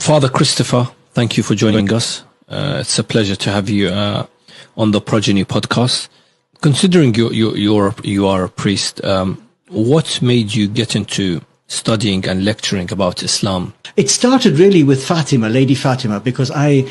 Father Christopher, thank you for joining us. It's a pleasure to have you on the Progeny podcast. Considering you are a priest, what made you get into studying and lecturing about Islam? It started really with Fatima, Lady Fatima, because I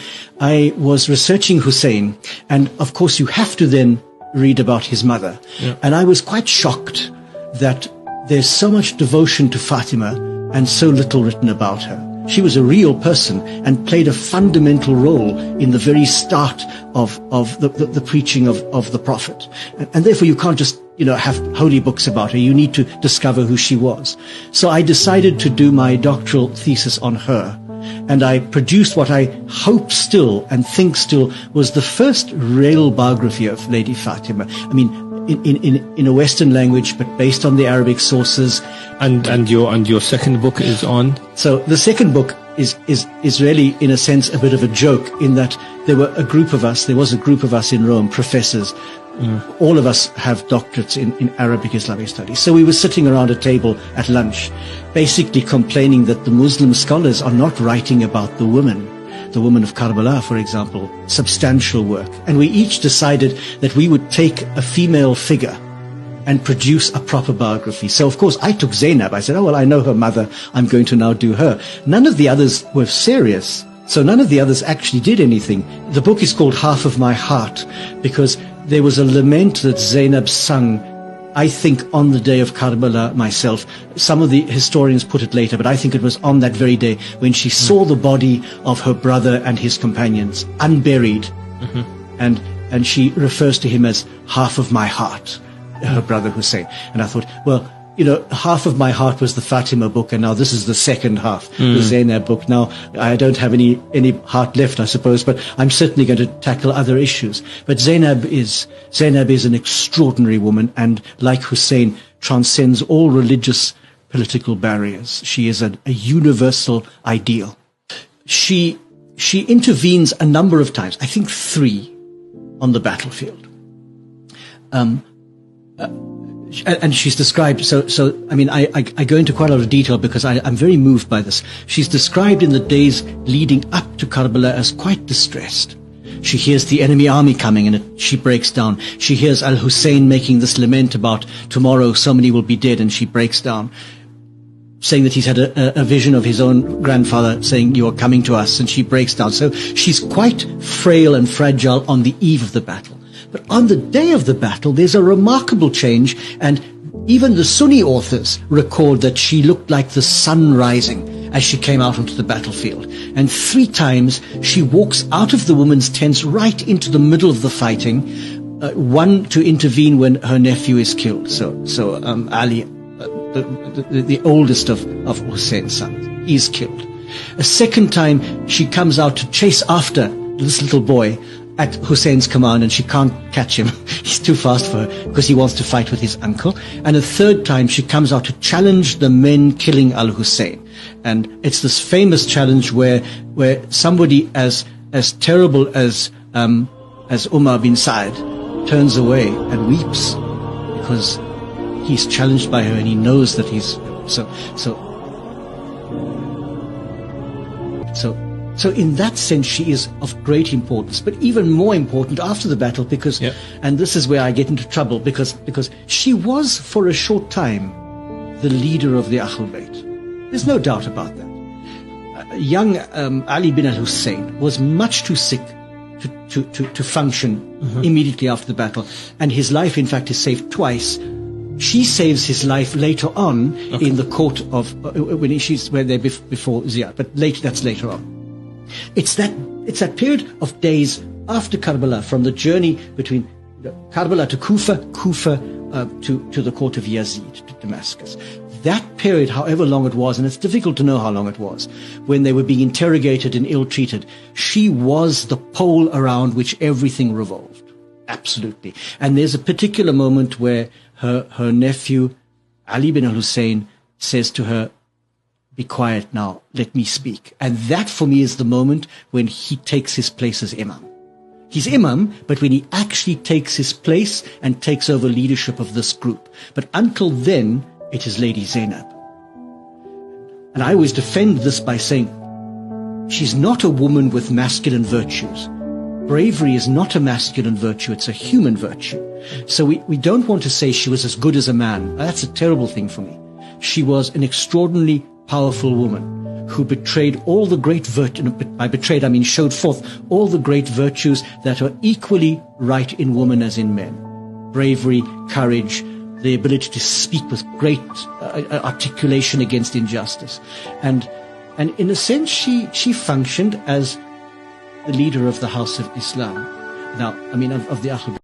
was researching Hussein, and of course you have to then read about his mother. Yeah. And I was quite shocked that there's so much devotion to Fatima and so little written about her. She was a real person and played a fundamental role in the very start of the preaching of the Prophet. And therefore you can't just, have holy books about her. You need to discover who she was. So I decided to do my doctoral thesis on her. And I produced what I hope still and think still was the first real biography of Lady Fatima. I mean, in a Western language, but based on the Arabic sources. And your second book is on? So the second book is really, in a sense, a bit of a joke, in that there was a group of us in Rome, professors. All of us have doctorates in Arabic Islamic studies. So we were sitting around a table at lunch, basically complaining that the Muslim scholars are not writing about the women of Karbala, for example, substantial work. And we each decided that we would take a female figure and produce a proper biography. So, of course, I took Zainab. I said, oh, well, I know her mother. I'm going to now do her. None of the others were serious. So none of the others actually did anything. The book is called Half of My Heart because there was a lament that Zainab sung, I think, on the day of Karbala myself. Some of the historians put it later, but I think it was on that very day when she saw the body of her brother and his companions unburied. And she refers to him as half of my heart, her brother Hussein. And I thought, well, half of my heart was the Fatima book, and now this is the second half, the Zainab book. Now, I don't have any heart left, I suppose, but I'm certainly going to tackle other issues. But Zainab is an extraordinary woman, and like Hussein, transcends all religious, political barriers. She is a universal ideal. She intervenes a number of times, I think 3, on the battlefield. And she's described, so I mean, I go into quite a lot of detail because I'm very moved by this. She's described in the days leading up to Karbala as quite distressed. She hears the enemy army coming and she breaks down. She hears Al-Hussein making this lament about tomorrow so many will be dead, and she breaks down, saying that he's had a vision of his own grandfather saying, you are coming to us, and she breaks down. So she's quite frail and fragile on the eve of the battle. But on the day of the battle, there's a remarkable change, and even the Sunni authors record that she looked like the sun rising as she came out onto the battlefield. And 3 times she walks out of the women's tents right into the middle of the fighting, one to intervene when her nephew is killed. So Ali, the oldest of Hussein's sons, is killed. A second time she comes out to chase after this little boy at Hussein's command, and she can't catch him. He's too fast for her because he wants to fight with his uncle. And a third time she comes out to challenge the men killing Al-Hussein. And it's this famous challenge where somebody as terrible as Umar bin Sa'd turns away and weeps because he's challenged by her and he knows that he's So in that sense, she is of great importance, but even more important after the battle because, and this is where I get into trouble, because she was for a short time the leader of the Ahl Bayt. There's no doubt about that. Young Ali bin al-Hussein was much too sick to function immediately after the battle, and his life, in fact, is saved twice. She saves his life later on in the court of when they're before Ziyad, but that's later on. It's that period of days after Karbala, from the journey between Karbala to Kufa to the court of Yazid, to Damascus. That period, however long it was, and it's difficult to know how long it was, when they were being interrogated and ill-treated, she was the pole around which everything revolved. Absolutely. And there's a particular moment where her nephew, Ali bin al-Hussein, says to her, be quiet now, let me speak. And that for me is the moment when he takes his place as Imam. He's Imam, but when he actually takes his place and takes over leadership of this group. But until then, it is Lady Zainab. And I always defend this by saying, she's not a woman with masculine virtues. Bravery is not a masculine virtue, it's a human virtue. So we don't want to say she was as good as a man. That's a terrible thing for me. She was an extraordinarily powerful woman who betrayed all the great virtues, by betrayed I mean showed forth all the great virtues that are equally right in women as in men. Bravery, courage, the ability to speak with great articulation against injustice. And in a sense, she functioned as the leader of the House of Islam. Now, I mean, of the Ahl